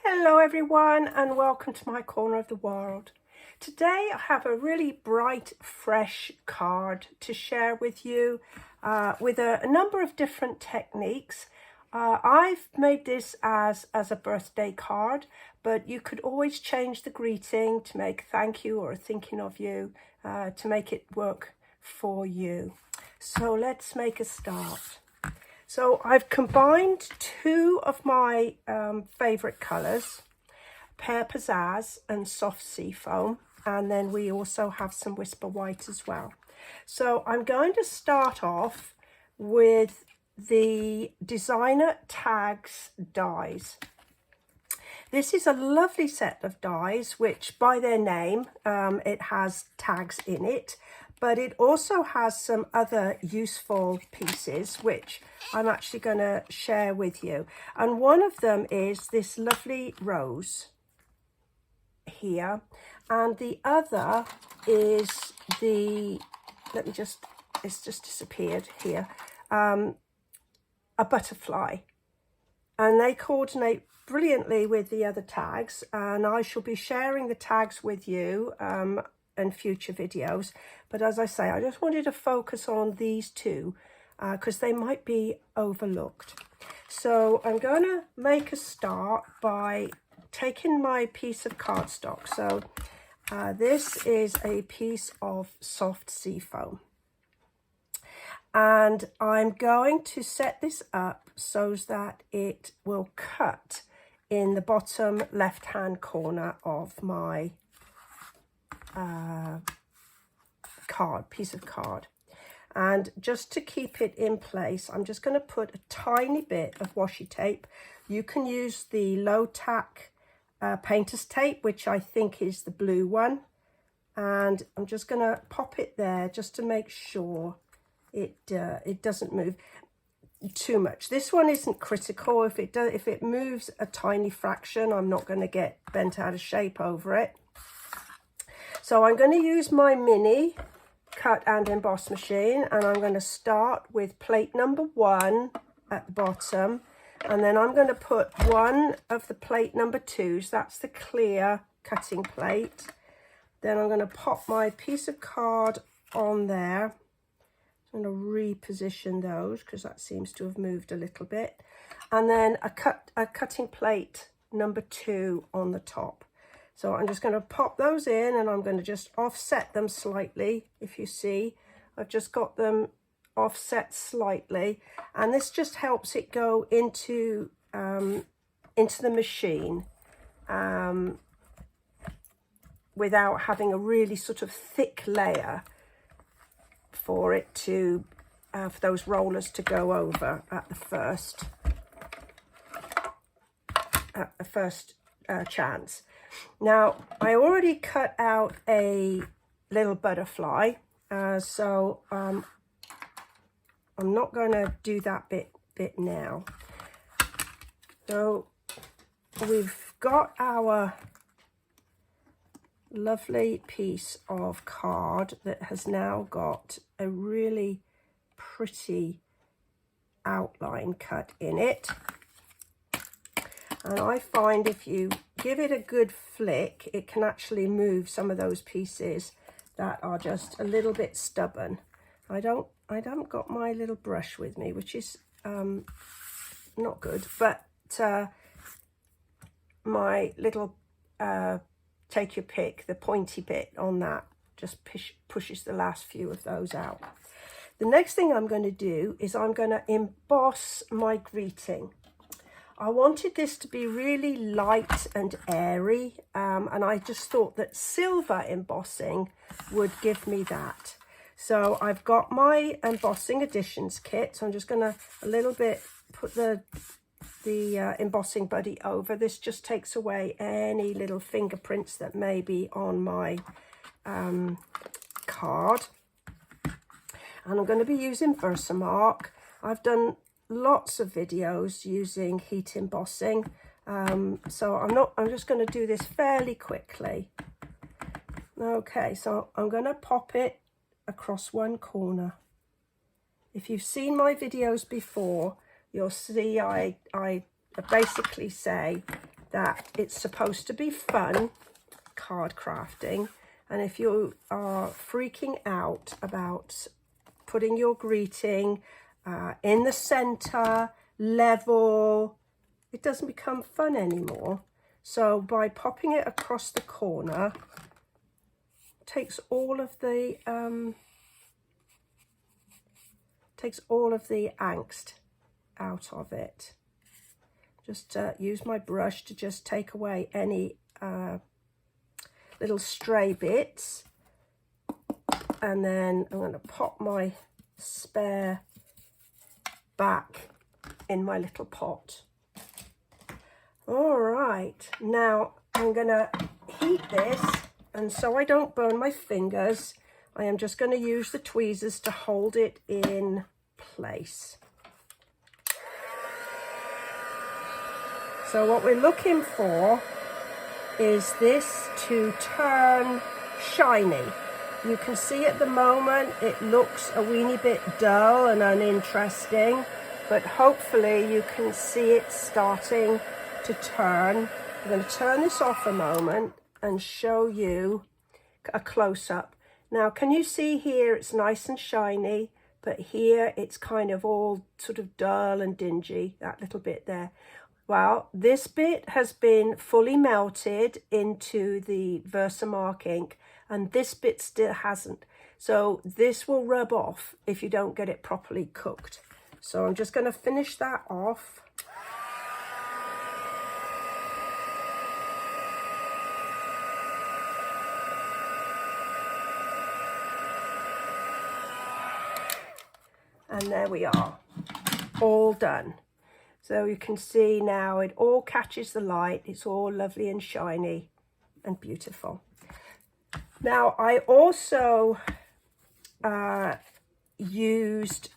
Hello everyone and welcome to my corner of the world. Today I have a really bright, fresh card to share with you with a number of different techniques. I've made this as a birthday card, but you could always change the greeting to make thank you or thinking of you to make it work for you. So let's make a start. So I've combined two of my favourite colours, Pear Pizzazz and Soft Seafoam, and then we also have some Whisper White as well. So I'm going to start off with the Designer Tags dies. This is a lovely set of dies, which by their name, it has tags in it, but it also has some other useful pieces, which I'm actually going to share with you. And one of them is this lovely rose here. And the other is the, it's just disappeared here, a butterfly. And they coordinate brilliantly with the other tags. And I shall be sharing the tags with you in future videos. But as I say, I just wanted to focus on these two because they might be overlooked. So I'm going to make a start by taking my piece of cardstock. So this is a piece of Soft Seafoam. And I'm going to set this up so that it will cut in the bottom left-hand corner of my piece of card. And just to keep it in place, I'm just going to put a tiny bit of washi tape. You can use the low tack painter's tape, which I think is the blue one, and I'm just going to pop it there just to make sure it doesn't move too much. This one isn't critical. If it moves a tiny fraction, I'm not going to get bent out of shape over it. So I'm going to use my mini cut and emboss machine, and I'm going to start with plate number 1 at the bottom, and then I'm going to put one of the plate number 2s, that's the clear cutting plate. Then I'm going to pop my piece of card on there. I'm going to reposition those because that seems to have moved a little bit, and then a cutting plate number 2 on the top. So I'm just going to pop those in, and I'm going to just offset them slightly. If you see, I've just got them offset slightly, and this just helps it go into the machine without having a really sort of thick layer for it to for those rollers to go over at the first chance. Now, I already cut out a little butterfly, so I'm not going to do that bit now. So we've got our lovely piece of card that has now got a really pretty outline cut in it. And I find if you give it a good flick, it can actually move some of those pieces that are just a little bit stubborn. I haven't got my little brush with me, which is not good, but my little take your pick, the pointy bit on that just pushes the last few of those out. The next thing I'm going to do is I'm going to emboss my greeting. I wanted this to be really light and airy, and I just thought that silver embossing would give me that. So I've got my embossing additions kit, so I'm just going to a little bit put the embossing buddy over. This just takes away any little fingerprints that may be on my card. And I'm going to be using Versamark. I've done lots of videos using heat embossing, so I'm just going to do this fairly quickly. Okay, so I'm going to pop it across one corner. If you've seen my videos before, you'll see I basically say that it's supposed to be fun, card crafting. And if you are freaking out about putting your greeting in the center, level, it doesn't become fun anymore. So by popping it across the corner, takes all of the angst out of it. Just use my brush to just take away any little stray bits, and then I'm going to pop my spare back in my little pot. All right, now I'm going to heat this, and so I don't burn my fingers, I am just going to use the tweezers to hold it in place. So what we're looking for is this to turn shiny. You can see at the moment it looks a weeny bit dull and uninteresting, but hopefully you can see it starting to turn. I'm going to turn this off a moment and show you a close-up. Now, can you see here it's nice and shiny, but here it's kind of all sort of dull and dingy, that little bit there. Well, this bit has been fully melted into the Versamark ink, and this bit still hasn't. So this will rub off if you don't get it properly cooked. So I'm just going to finish that off. And there we are, all done. So you can see now it all catches the light. It's all lovely and shiny and beautiful. Now I also used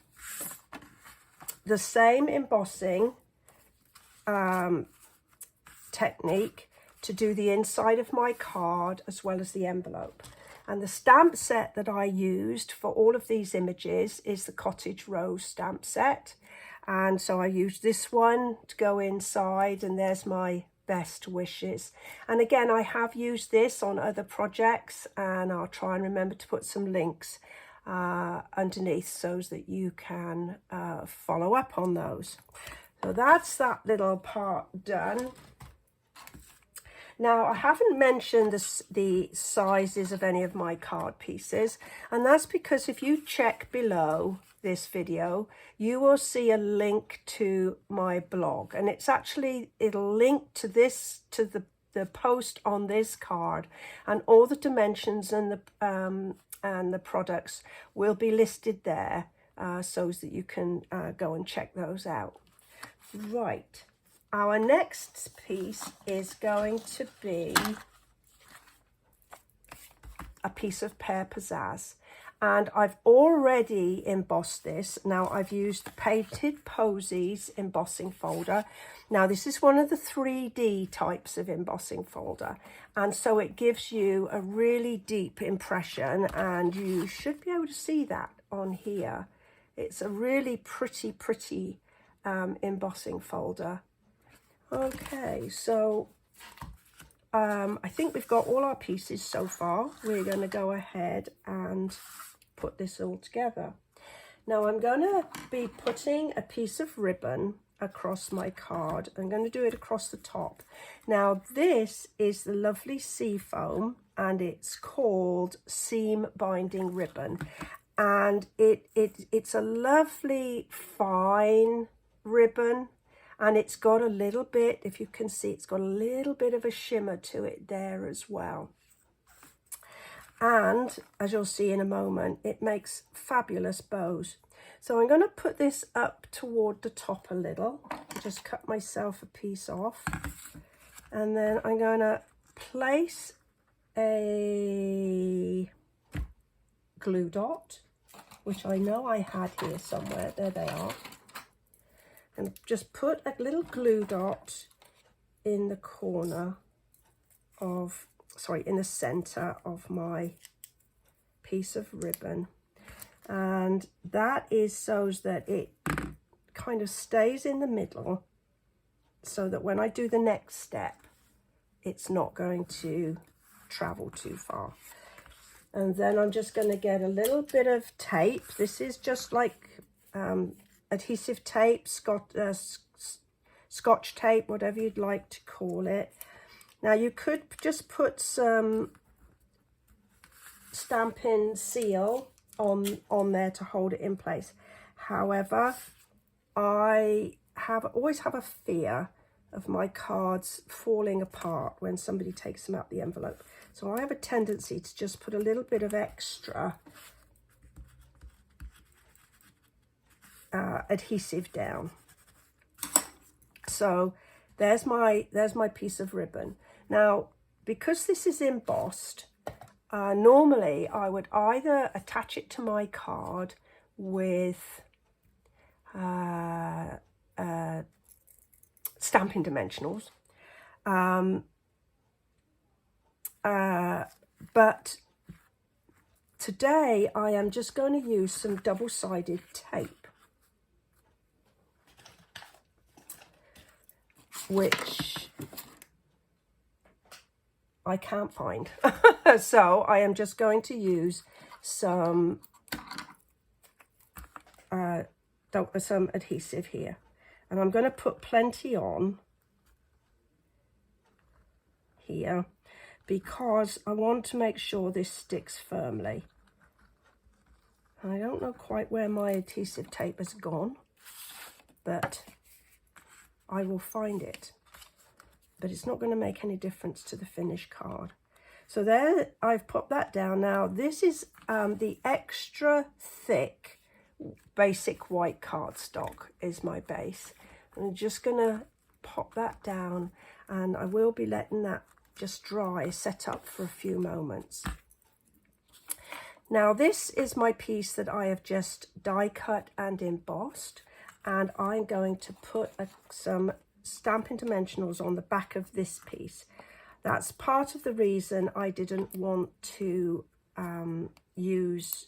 the same embossing technique to do the inside of my card as well as the envelope. And the stamp set that I used for all of these images is the Cottage Rose stamp set. And so I used this one to go inside, and there's my best wishes. And again, I have used this on other projects, and I'll try and remember to put some links underneath so that you can follow up on those. So that's that little part done. Now, I haven't mentioned the sizes of any of my card pieces, and that's because if you check below this video, you will see a link to my blog, and it'll link to this, to the post on this card, and all the dimensions and the products will be listed there, so that you can go and check those out. Right. Our next piece is going to be a piece of Pear Pizzazz, and I've already embossed this. Now I've used Painted Posies embossing folder. Now this is one of the 3D types of embossing folder, and so it gives you a really deep impression, and you should be able to see that on here. It's a really pretty embossing folder. Okay, so I think we've got all our pieces so far. We're going to go ahead and put this all together. Now I'm going to be putting a piece of ribbon across my card. I'm going to do it across the top. Now this is the lovely Seafoam, and it's called Seam Binding Ribbon. And it's a lovely fine ribbon. And it's got a little bit, if you can see, it's got a little bit of a shimmer to it there as well. And as you'll see in a moment, it makes fabulous bows. So I'm going to put this up toward the top a little. Just cut myself a piece off. And then I'm going to place a glue dot, which I know I had here somewhere. There they are. And just put a little glue dot in the corner of, in the center of my piece of ribbon. And that is so that it kind of stays in the middle. so that when I do the next step, it's not going to travel too far. And then I'm just going to get a little bit of tape. This is just like adhesive tape, Scotch tape, whatever you'd like to call it. Now you could just put some Stampin' Seal on there to hold it in place. However, I always have a fear of my cards falling apart when somebody takes them out the envelope. So I have a tendency to just put a little bit of extra adhesive down. So there's my piece of ribbon. Now, because this is embossed, normally I would either attach it to my card with Stampin' Dimensionals, but today I am just going to use some double-sided tape, which I can't find. So I am just going to use some adhesive here, and I'm going to put plenty on here because I want to make sure this sticks firmly. I don't know quite where my adhesive tape has gone, but I will find it. But it's not going to make any difference to the finished card. So there, I've put that down. Now this is the extra thick basic white cardstock is my base. I'm just going to pop that down, and I will be letting that just dry, set up for a few moments. Now this is my piece that I have just die cut and embossed, and I'm going to put some Stampin' Dimensionals on the back of this piece. That's part of the reason I didn't want to use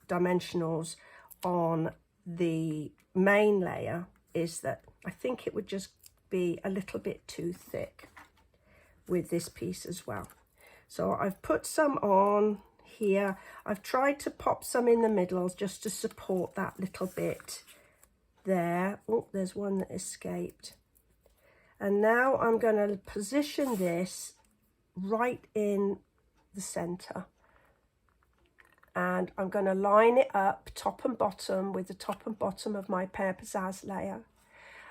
dimensionals on the main layer, is that I think it would just be a little bit too thick with this piece as well. So I've put some on here. I've tried to pop some in the middle just to support that little bit there. Oh, there's one that escaped. And now I'm going to position this right in the center, and I'm going to line it up top and bottom with the top and bottom of my Pear Pizzazz layer.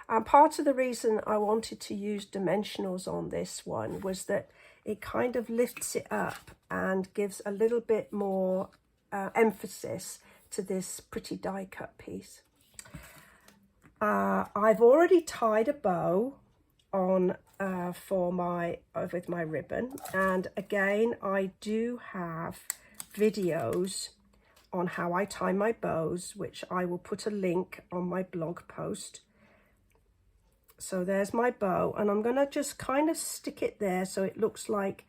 And part of the reason I wanted to use dimensionals on this one was that it kind of lifts it up and gives a little bit more emphasis to this pretty die cut piece. I've already tied a bow on with my ribbon, and again I do have videos on how I tie my bows, which I will put a link on my blog post. So there's my bow, and I'm going to just kind of stick it there so it looks like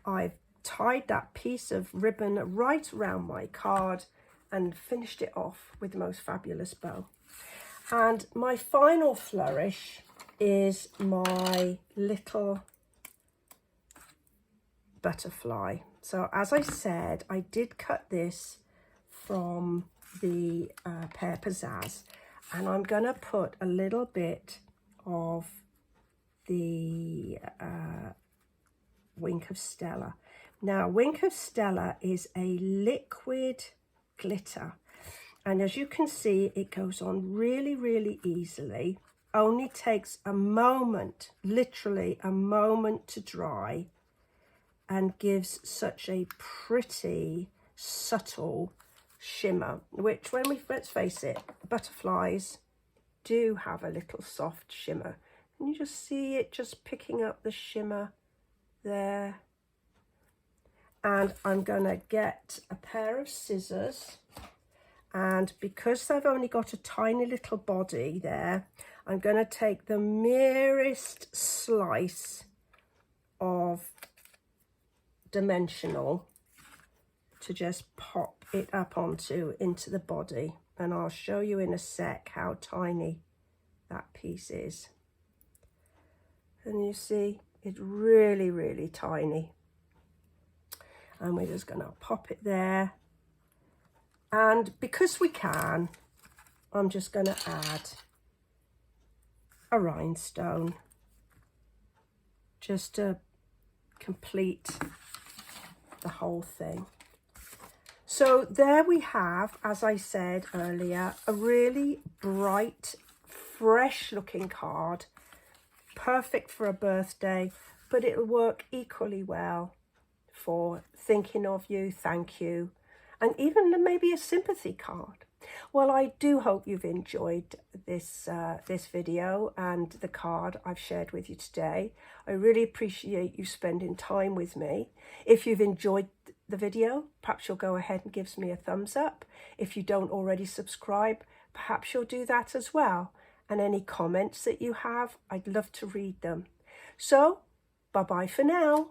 I've tied that piece of ribbon right around my card and finished it off with the most fabulous bow. And my final flourish is my little butterfly. So as I said, I did cut this from the Pear Pizzazz, and I'm going to put a little bit of the Wink of Stella. Now, Wink of Stella is a liquid glitter, and as you can see, it goes on really, really easily. Only takes a moment, literally a moment to dry, and gives such a pretty, subtle shimmer, which let's face it, butterflies do have a little soft shimmer. Can you just see it just picking up the shimmer there? And I'm going to get a pair of scissors, and because I've only got a tiny little body there, I'm going to take the merest slice of dimensional to just pop it up into the body, and I'll show you in a sec how tiny that piece is. And you see, it's really, really tiny. And we're just going to pop it there. And because we can, I'm just going to add a rhinestone just to complete the whole thing. So there we have, as I said earlier, a really bright, fresh looking card, perfect for a birthday, but it'll work equally well for thinking of you, thank you, and even maybe a sympathy card. Well, I do hope you've enjoyed this video and the card I've shared with you today. I really appreciate you spending time with me. If you've enjoyed the video, perhaps you'll go ahead and give me a thumbs up. If you don't already subscribe, perhaps you'll do that as well. And any comments that you have, I'd love to read them. So, bye-bye for now.